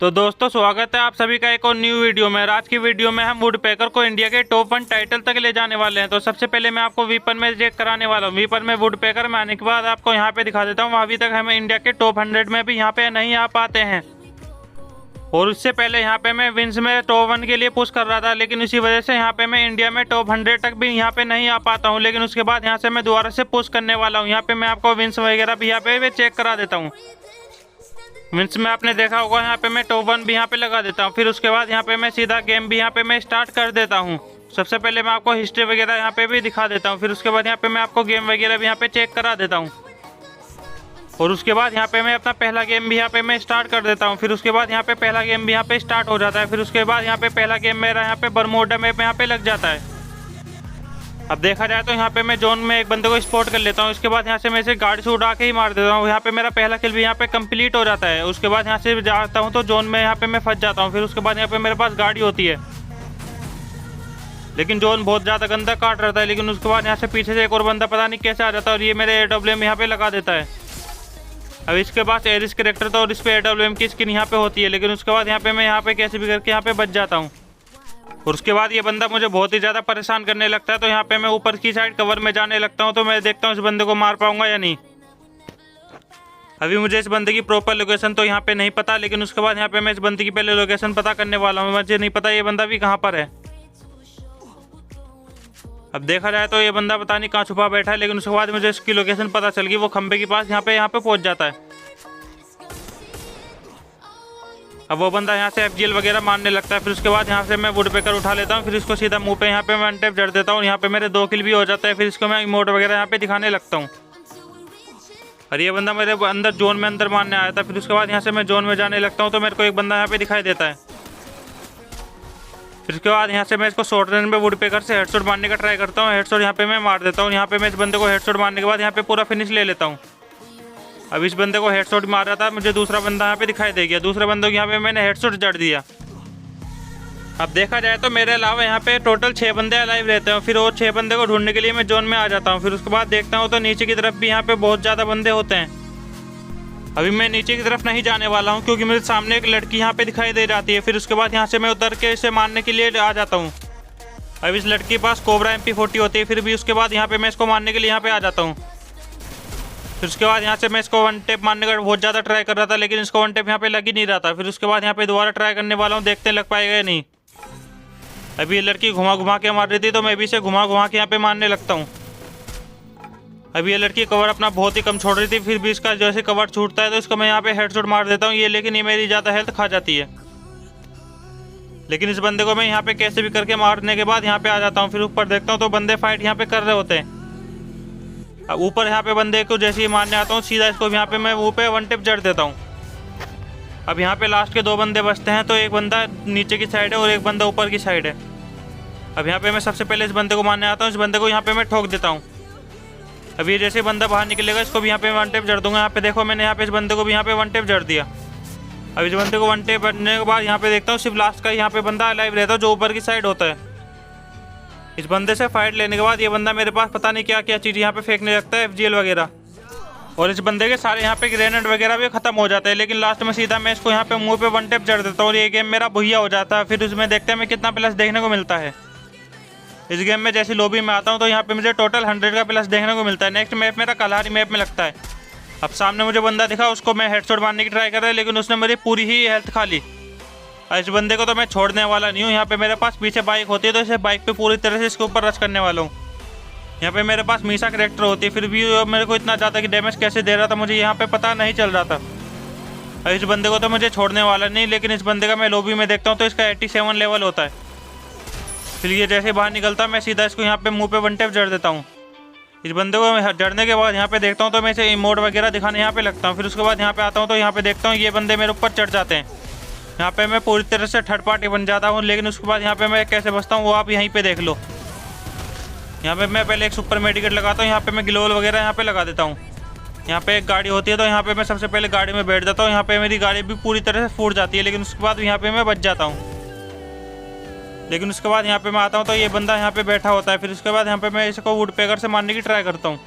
तो दोस्तों स्वागत है आप सभी का एक और न्यू वीडियो में। आज की वीडियो में हम वुडपेकर को इंडिया के टॉप 1 टाइटल तक ले जाने वाले हैं। तो सबसे पहले मैं आपको वीपन में चेक कराने वाला हूँ। वीपन में वुडपेकर में आने के बाद आपको यहाँ पे दिखा देता हूँ। अभी तक हमें इंडिया के टॉप 100 में भी यहाँ पे नहीं आ पाते हैं। और उससे पहले यहाँ पे मैं विंस में टॉप 1 के लिए पुश कर रहा था, लेकिन इसी वजह से यहाँ पे मैं इंडिया में टॉप 100 तक भी यहाँ पे नहीं आ पाता हूँ। लेकिन उसके बाद यहाँ से मैं दोबारा से पुश करने वाला हूँ। यहाँ पे मैं आपको विंस वगैरह भी यहाँ पे चेक करा देता हूँ। मीन्स में आपने देखा होगा यहाँ पे मैं टॉप 1 भी यहाँ पे लगा देता हूँ। फिर उसके बाद यहाँ पे मैं सीधा गेम भी यहाँ पे मैं स्टार्ट कर देता हूँ। सबसे पहले मैं आपको हिस्ट्री वगैरह यहाँ पे भी दिखा देता हूँ। फिर उसके बाद यहाँ पे मैं आपको गेम वगैरह भी यहाँ पे चेक करा देता हूँ। और उसके बाद यहाँ पे मैं अपना पहला गेम भी यहाँ पे मैं स्टार्ट कर देता हूँ। फिर उसके बाद यहाँ पे पहला गेम भी यहाँ पे स्टार्ट हो जाता है। फिर उसके बाद यहाँ पे पहला गेम मेरा यहाँ पे बरमोडा मैप यहाँ पे लग जाता है। अब देखा जाए तो यहाँ पे मैं जोन में एक बंदे को स्पॉट कर लेता हूँ। इसके बाद यहाँ से मैं इसे गाड़ी से उड़ा के ही मार देता हूँ। यहाँ पे मेरा पहला किल भी यहाँ पे कंप्लीट हो जाता है। उसके बाद यहाँ से जाता हूँ तो जोन में यहाँ पे मैं फंस जाता हूँ। फिर उसके बाद यहाँ पे मेरे पास गाड़ी होती है, लेकिन जोन बहुत ज़्यादा गंदा काट रहता है। लेकिन उसके बाद यहाँ से पीछे से एक और बंदा पता नहीं कैसे आ जाता है और ये मेरे AWM यहाँ पे लगा देता है। अब इसके पास एरिस कैरेक्टर था और इस पर AWM की स्किन यहाँ पे होती है। लेकिन उसके बाद यहाँ पे मैं यहाँ पे कैसे भी करके यहाँ पे बच जाता हूँ। और उसके बाद ये बंदा मुझे बहुत ही ज़्यादा परेशान करने लगता है। तो यहाँ पे मैं ऊपर की साइड कवर में जाने लगता हूँ। तो मैं देखता हूँ इस बंदे को मार पाऊंगा या नहीं। अभी मुझे इस बंदे की प्रॉपर लोकेशन तो यहाँ पे नहीं पता, लेकिन उसके बाद यहाँ पे मैं इस बंदे की पहले लोकेशन पता करने वाला हूँ। मुझे नहीं पता ये बंदा भी कहाँ पर है। अब देखा जाए तो ये बंदा पता नहीं कहाँ छुपा बैठा है। लेकिन उसके बाद मुझे इसकी लोकेशन पता चल गई। वो खंबे के पास यहाँ पे पहुँच जाता है। अब वो बंदा यहाँ से FGL वगैरह मारने लगता है। फिर उसके बाद यहाँ से मैं वुडपेकर उठा लेता हूँ। फिर इसको सीधा मुंह पे यहाँ पे मैं वन टैप जड़ देता हूँ। यहाँ पे मेरे 2 किल भी हो जाता है। फिर इसको मैं इमोट वगैरह यहाँ पे दिखाने लगता हूँ। और ये बंदा मेरे अंदर जोन में अंदर मारने आया था। फिर उसके बाद यहाँ से मैं जोन में जाने लगता हूँ तो मेरे को एक बंदा यहाँ पे दिखाई देता है। फिर उसके बाद यहाँ से मैं इसको शॉर्ट रेंज में वुडपेकर से हेडशॉट मारने का ट्राई करता हूँ। हेडशॉट यहाँ पे मैं मार देता हूँ। यहाँ पे मैं इस बंदे को हेडशॉट मारने के बाद यहाँ पे पूरा फिनिश ले लेता हूँ। अब इस बंदे को हेडशॉट मार रहा था, मुझे दूसरा बंदा यहाँ पे दिखाई दे गया। दूसरे बंदों को यहाँ पे मैंने हेडशॉट जड़ दिया। अब देखा जाए तो मेरे अलावा यहाँ पे टोटल 6 बंदे अलाइव रहते हैं। फिर और 6 बंदे को ढूंढने के लिए मैं जोन में आ जाता हूँ। फिर उसके बाद देखता हूँ तो नीचे की तरफ भी यहाँ पे बहुत ज़्यादा बंदे होते हैं। अभी मैं नीचे की तरफ नहीं जाने वाला हूँ क्योंकि मेरे सामने एक लड़की यहाँ पे दिखाई दे जाती है। फिर उसके बाद यहाँ से मैं उतर के इसे मारने के लिए आ जाता हूँ। अब इस लड़की के पास कोबरा MP40 होती है। फिर भी उसके बाद यहाँ पे मैं इसको मारने के लिए यहाँ पे आ जाता हूँ। फिर उसके बाद यहाँ से मैं इसको वन टेप मारने का बहुत ज़्यादा ट्राई कर रहा था, लेकिन इसको वन टेप यहाँ पे लग ही नहीं रहा था। फिर उसके बाद यहाँ पे दोबारा ट्राई करने वाला हूँ, देखते लग पाएगा या नहीं। अभी ये लड़की घुमा घुमा के मार रही थी तो मैं भी इसे घुमा घुमा के यहाँ पे मारने लगता हूँ। अभी ये लड़की कवर अपना बहुत ही कम छोड़ रही थी। फिर भी इसका जैसे कवर छूटता है तो इसको मैं यहाँ पे हेडशॉट मार देता हूँ। लेकिन ये मेरी ज़्यादा हेल्थ खा जाती है। लेकिन इस बंदे को मैं यहाँ पे कैसे भी करके मारने के बाद यहाँ पे आ जाता हूँ। फिर ऊपर देखता हूँ तो बंदे फाइट यहाँ पे कर रहे होते हैं। अब ऊपर यहाँ पे बंदे को जैसे ही मारने आता हूँ सीधा इसको यहाँ पे मैं मुँह पे वन टिप जड़ देता हूँ। अब यहाँ पे लास्ट के 2 बंदे बचते हैं। तो एक बंदा नीचे की साइड है और एक बंदा ऊपर की साइड है। अब यहाँ पे मैं सबसे पहले इस बंदे को मारने आता हूँ। इस बंदे को यहाँ पे मैं ठोक देता हूँ। अब ये जैसे बंदा बाहर निकलेगा इसको भी यहाँ पे वन टिप जड़ दूंगा। यहाँ पे देखो मैंने यहाँ पे इस बंदे को भी यहाँ पे वन टिप जड़ दिया। अब इस बंदे को वन टिप जड़ने के बाद यहाँ पे देखता हूँ सिर्फ लास्ट का यहाँ पे बंदा अलाइव रहता है जो ऊपर की साइड होता है। इस बंदे से फाइट लेने के बाद ये बंदा मेरे पास पता नहीं क्या क्या चीज़ यहाँ पे फेंकने लगता है, FGL वगैरह। और इस बंदे के सारे यहाँ पे ग्रेनेड वगैरह भी खत्म हो जाते हैं। लेकिन लास्ट में सीधा मैं इसको यहाँ पे मुंह पे वन टेप जड़ देता हूँ और ये गेम मेरा भुइया हो जाता है। फिर उसमें देखते हैं मैं कितना प्लस देखने को मिलता है। इस गेम में जैसे लॉबी में आता हूँ तो यहाँ पे मुझे टोटल 100 का प्लस देखने को मिलता है। नेक्स्ट मैप मेरा कल्हारी मैप में लगता है। अब सामने मुझे बंदा दिखा, उसको मैं हेडशॉट मारने की ट्राई कर रहा है, लेकिन उसने मेरी पूरी ही हेल्थ खा ली। इस बंदे को तो मैं छोड़ने वाला नहीं हूँ। यहाँ पे मेरे पास पीछे बाइक होती है तो इसे बाइक पे पूरी तरह से इसके ऊपर रश करने वाला हूँ। यहाँ पे मेरे पास मीसा कैरेक्टर होती है। फिर भी मेरे को इतना ज़्यादा कि डैमेज कैसे दे रहा था मुझे यहाँ पे पता नहीं चल रहा था। इस बंदे को तो मुझे छोड़ने वाला नहीं, लेकिन इस बंदे का मैं लॉबी में देखता हूँ तो इसका 87 लेवल होता है। फिर ये जैसे बाहर निकलता मैं सीधा इसको यहाँ पे मुँह पे वन टेप जड़ देता हूँ। इस बंदे को जड़ने के बाद यहाँ पे देखता हूँ तो मैं इसे इमोट वगैरह दिखाने यहाँ पे लगता हूँ। फिर उसके बाद यहाँ पे आता हूँ तो यहाँ पे देखता हूँ ये बंदे मेरे ऊपर चढ़ जाते हैं। यहाँ पे मैं पूरी तरह से थर्ड पार्टी बन जाता हूँ। लेकिन उसके बाद यहाँ पे मैं कैसे बचता हूँ वो आप यहीं पे देख लो। यहाँ पे मैं पहले एक सुपर मेडिकेट लगाता हूँ। यहाँ पे मैं ग्लोवल वगैरह यहाँ पे लगा देता हूँ। यहाँ पे एक गाड़ी होती है तो यहाँ पे मैं सबसे पहले गाड़ी में बैठ जाता हूँ। यहाँ पे मेरी गाड़ी भी पूरी तरह से फूट जाती है, लेकिन उसके बाद यहाँ पे मैं बच जाता हूँ। लेकिन उसके बाद यहाँ पे मैं आता हूँ तो ये बंदा यहाँ पे बैठा होता है। फिर उसके बाद यहाँ पे मैं इसको वुडपेकर से मारने की ट्राई करता हूँ,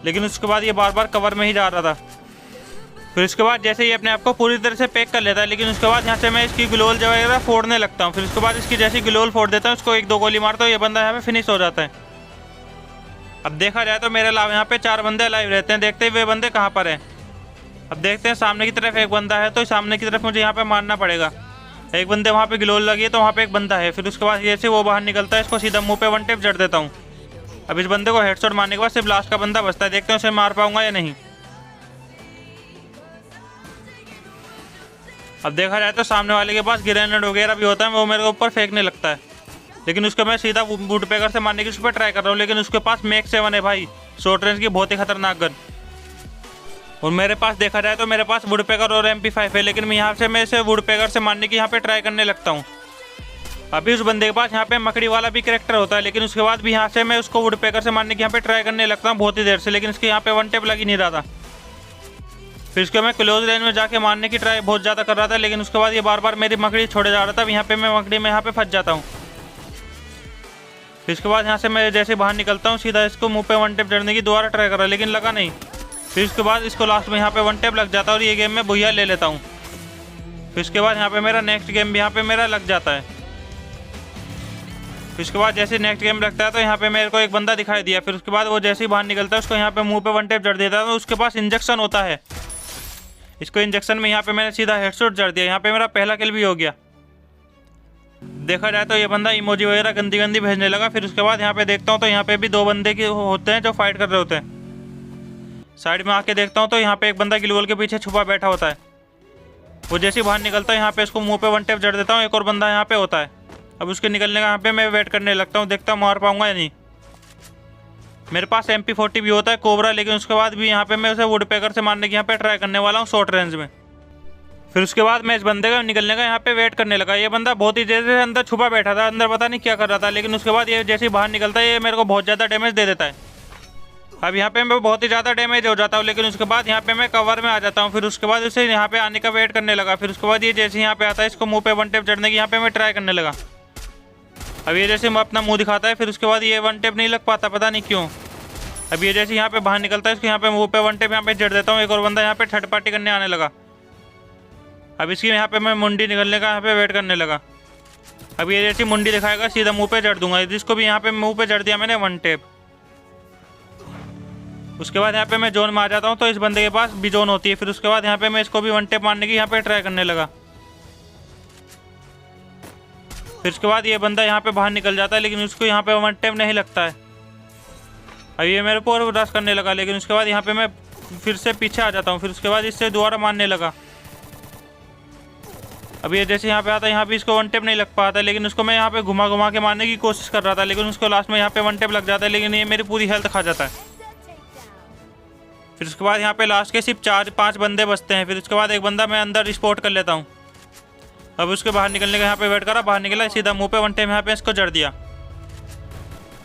लेकिन उसके बाद ये बार बार कवर में ही जा रहा था। फिर उसके बाद जैसे ही अपने आप को पूरी तरह से पैक कर लेता है, लेकिन उसके बाद यहाँ से मैं इसकी ग्लोल जो वगैरह फोड़ने लगता हूँ। फिर उसके बाद इसकी जैसी ग्लोल फोड़ देता हूँ, उसको 1-2 गोली मारता हूँ, ये बंदा यहाँ पे फिनिश हो जाता है। अब देखा जाए तो मेरे अलावा यहाँ पे 4 बंदे अलाइव रहते हैं। देखते हैं वे बंदे कहाँ पर हैं। अब देखते हैं सामने की तरफ एक बंदा है, तो सामने की तरफ मुझे यहाँ पे मारना पड़ेगा। एक बंदे वहाँ पे ग्लोल लगी है, तो वहाँ पे एक बंदा है। फिर उसके बाद जैसे वो बाहर निकलता है, इसको सीधा मुँह पे 1 टेप जड़ देता हूँ। अब इस बंदे को हेडशॉट मारने के बाद सिर्फ लास्ट का बंदा बचता है। देखते हैं उसे मार पाऊंगा या नहीं। अब देखा जाए तो सामने वाले के पास ग्रेनेड वगैरह भी होता है, वो मेरे ऊपर फेंकने लगता है, लेकिन उसको मैं सीधा वुडपेकर से मारने की उस पर ट्राई कर रहा हूँ। लेकिन उसके पास मैक 7 है भाई, शॉर्ट रेंज की बहुत ही खतरनाक गन। और मेरे पास देखा जाए तो मेरे पास वुडपेकर और MP5 है, लेकिन मैं इसे वुडपेकर से मारने की यहाँ पे ट्राई करने लगता हूँ। अभी उस बंदे के पास यहाँ पे मकड़ी वाला भी कैरेक्टर होता है, लेकिन उसके बाद भी यहाँ से मैं उसको वुडपेकर से मारने की यहाँ पे ट्राई करने लगता हूँ बहुत ही देर से, लेकिन इसके यहाँ पे 1 टेप लग ही नहीं रहा था। फिर उसको मैं क्लोज रेंज में जाके मारने की ट्राई बहुत ज़्यादा कर रहा था, लेकिन उसके बाद ये बार बार मेरी मकड़ी छोड़े जा रहा था। यहाँ पे मैं मकड़ी में यहाँ पे फंस जाता हूँ। फिर उसके बाद यहाँ से मैं जैसे बाहर निकलता हूँ, सीधा इसको मुँह पे 1 टेप जड़ने की दोबारा ट्राई कर रहा, लेकिन लगा नहीं। फिर उसके बाद इसको लास्ट में यहाँ पे 1 टेप लग जाता है और ये गेम में भुइया ले लेता हूँ। फिर उसके बाद यहाँ पे मेरा नेक्स्ट गेम भी यहाँ पे मेरा लग जाता है। फिर उसके बाद जैसे नेक्स्ट गेम लगता है, तो यहाँ पे मेरे को एक बंदा दिखाई दिया। फिर उसके बाद वो जैसे ही बाहर निकलता है, उसको यहाँ पे मुँह पे 1 टेप जड़ देता है। तो उसके पास इंजेक्शन होता है, इसको इंजेक्शन में यहाँ पे मैंने सीधा हेडशॉट जड़ दिया। यहाँ पे मेरा पहला किल भी हो गया। देखा जाए तो ये बंदा इमोजी वगैरह गंदी गंदी भेजने लगा। फिर उसके बाद यहाँ पे देखता हूँ तो यहाँ पे भी 2 बंदे के होते हैं जो फाइट कर रहे होते हैं। साइड में आके देखता हूँ तो यहाँ पे एक बंदा ग्लूवल के पीछे छुपा बैठा होता है। वो जैसे ही बाहर निकलता है, यहाँ पे इसको मुँह पे 1 टेप जड़ देता हूँ। एक और बंदा यहाँ पे होता है। अब उसके निकलने का यहाँ पे मैं वेट करने लगता हूँ, देखता हूँ मार पाऊंगा या नहीं। मेरे पास MP40 भी होता है कोबरा, लेकिन उसके बाद भी यहाँ पे मैं उसे वुडपेकर से मारने की यहाँ पे ट्राई करने वाला हूँ शॉर्ट रेंज में। फिर उसके बाद मैं इस बंदे का निकलने का यहाँ पे वेट करने लगा। ये बंदा बहुत ही देर से अंदर छुपा बैठा था, अंदर पता नहीं क्या कर रहा था, लेकिन उसके बाद ये जैसे ही बाहर निकलता है, ये मेरे को बहुत ज़्यादा डैमेज दे देता है। अब यहाँ पे मैं बहुत ही ज़्यादा डैमेज हो जाता हूँ, लेकिन उसके बाद यहाँ पे मैं कवर में आ जाता हूँ। फिर उसके बाद उसे यहाँ पे आने का वेट करने लगा। फिर उसके बाद ये जैसे यहाँ पे आता है, इसको मुँह पे 1 टेप जड़ने की यहाँ पे मैं ट्राई करने लगा। अब ये जैसे अपना मुँह दिखाता है, फिर उसके बाद ये 1 टेप नहीं लग पाता, पता नहीं क्यों। अब ये जैसे यहाँ पे बाहर निकलता है, इसको यहाँ पे मुँह पे 1 टेप यहाँ पे जड़ देता हूँ। एक और बंदा यहाँ पे थर्ड पार्टी करने आने लगा। अब इसकी यहाँ पे मैं मुंडी निकलने का यहाँ पे वेट करने लगा। अब ये जैसी मुंडी दिखाएगा, सीधा मुंह पे जड़ दूंगा। जिसको भी यहाँ पे मुंह पे जड़ दिया मैंने 1 टेप। उसके बाद यहाँ पे मैं जोन में आ जाता हूँ, तो इस बंदे के पास भी जोन होती है। फिर उसके बाद यहाँ पे मैं इसको भी 1 टेप मारने की यहाँ पे ट्राई करने लगा। फिर उसके बाद ये बंदा यहाँ पे बाहर निकल जाता है, लेकिन उसको यहाँ पे 1 टेप नहीं लगता है। अब ये मेरे को और रश करने लगा, लेकिन उसके बाद यहाँ पे मैं फिर से पीछे आ जाता हूँ। फिर उसके बाद इससे दोबारा मारने लगा। अब ये जैसे यहाँ पे आता है, यहाँ पे इसको 1 टेप नहीं लग पाता, लेकिन उसको मैं यहाँ पे घुमा घुमा के मारने की कोशिश कर रहा था, लेकिन उसको लास्ट में यहाँ पे 1 टेप लग जाता है, लेकिन ये मेरी पूरी हेल्थ खा जाता है। फिर उसके बाद यहाँ पे लास्ट के सिर्फ 4-5 बंदे बचते हैं। फिर उसके बाद एक बंदा मैं अंदर स्पॉट कर लेता हूँ। अब उसके बाहर निकलने का यहाँ पे वेट करा, बाहर निकला, सीधा मुँह पे 1 टेप यहाँ पे इसको जड़ दिया।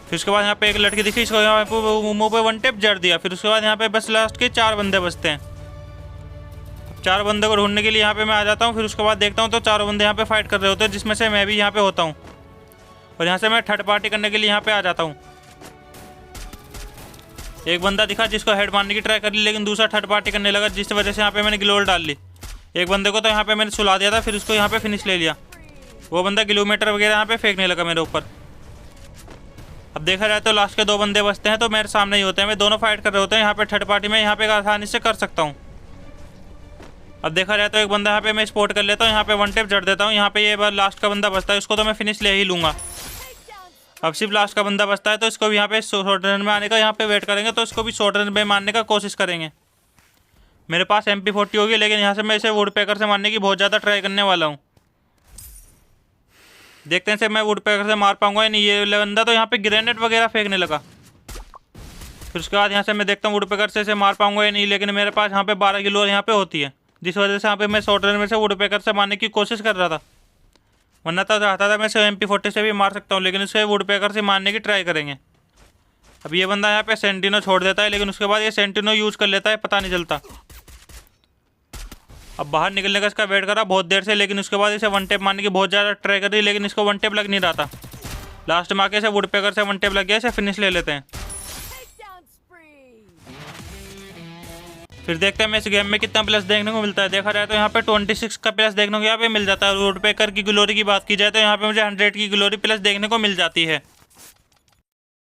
फिर उसके बाद यहाँ पे एक लड़की दिखी, इसको यहाँ पे मुँह पे 1 टेप जड़ दिया। फिर उसके बाद यहाँ पे बस लास्ट के 4 बंदे बचते हैं। 4 बंदे को ढूंढने के लिए यहाँ पे मैं आ जाता हूँ। फिर उसके बाद देखता हूँ तो 4 बंदे यहाँ पे फाइट कर रहे होते हैं, जिसमें से मैं भी यहाँ पे होता हूँ। और यहाँ से मैं थर्ड पार्टी करने के लिए यहाँ पे आ जाता हूँ। एक बंदा दिखा जिसको हेड मारने की ट्राई कर ली, लेकिन दूसरा थर्ड पार्टी करने लगा, जिस वजह से यहाँ पे मैंने ग्लोल डाल ली। एक बंदे को तो यहाँ पे मैंने सुला दिया था, फिर उसको यहाँ पे फिनिश ले लिया। वो बंदा किलोमीटर वगैरह यहाँ पे फेंकने लगा मेरे ऊपर। अब देखा जाए तो लास्ट के 2 बंदे बचते हैं, तो मेरे सामने ही होते हैं। मैं दोनों फाइट कर रहे होते हैं यहाँ पे थर्ड पार्टी में, यहाँ पे आसानी से कर सकता हूँ। अब देखा जाए तो एक बंदा यहाँ पे मैं स्पॉट कर लेता हूँ, यहाँ पे 1 टेप जड़ देता हूँ। यहाँ पे ये बार लास्ट का बंदा बचता है, उसको तो मैं फिनिश ले ही लूँगा। अब सिर्फ लास्ट का बंदा बचता है, तो इसको भी यहाँ पे शॉर्ट रेंज में आने का यहाँ पे वेट करेंगे, तो इसको भी शॉर्ट रेंज में मारने का कोशिश करेंगे। मेरे पास MP40 होगी, लेकिन यहाँ से मैं इसे वुडपेकर से मारने की बहुत ज़्यादा ट्राई करने वाला हूँ। देखते हैं से मैं वुडपेकर से मार पाऊंगा या नहीं। ये बंदा तो यहाँ पे ग्रेनेड वगैरह फेंकने लगा। फिर उसके बाद यहाँ से मैं देखता हूँ वुडपेकर से इसे मार पाऊंगा या नहीं, लेकिन मेरे पास यहाँ पे 12 किलो यहाँ पे होती है, जिस वजह से यहाँ पे मैं शॉर्ट रेंज में से वुडपेकर से मारने की कोशिश कर रहा था। वरना तो चाहता था मैं इसे MP40 से भी मार सकता हूँ, लेकिन इसे वुडपेकर से मारने की ट्राई करेंगे। अब ये बंदा यहाँ पे सेंटिनो छोड़ देता है, लेकिन उसके बाद ये सेंटिनो यूज़ कर लेता है, पता नहीं चलता। अब बाहर निकलने का इसका वेट करा बहुत देर से, लेकिन उसके बाद इसे 1 टेप मारने की बहुत ज़्यादा ट्राई कर रही, लेकिन इसको 1 टेप लग नहीं रहा था। लास्ट में आके इसे वुडपेकर से 1 टेप लग गया, इसे फिनिश ले लेते हैं। फिर देखते हैं हमें इस गेम में कितना प्लस देखने को मिलता है। देखा जाए तो यहाँ पे 26 का प्लस देखने को यहाँ पे मिल जाता है। वुडपेकर की ग्लोरी की बात की जाए तो यहाँ पे मुझे 100 की ग्लोरी प्लस देखने को मिल जाती है।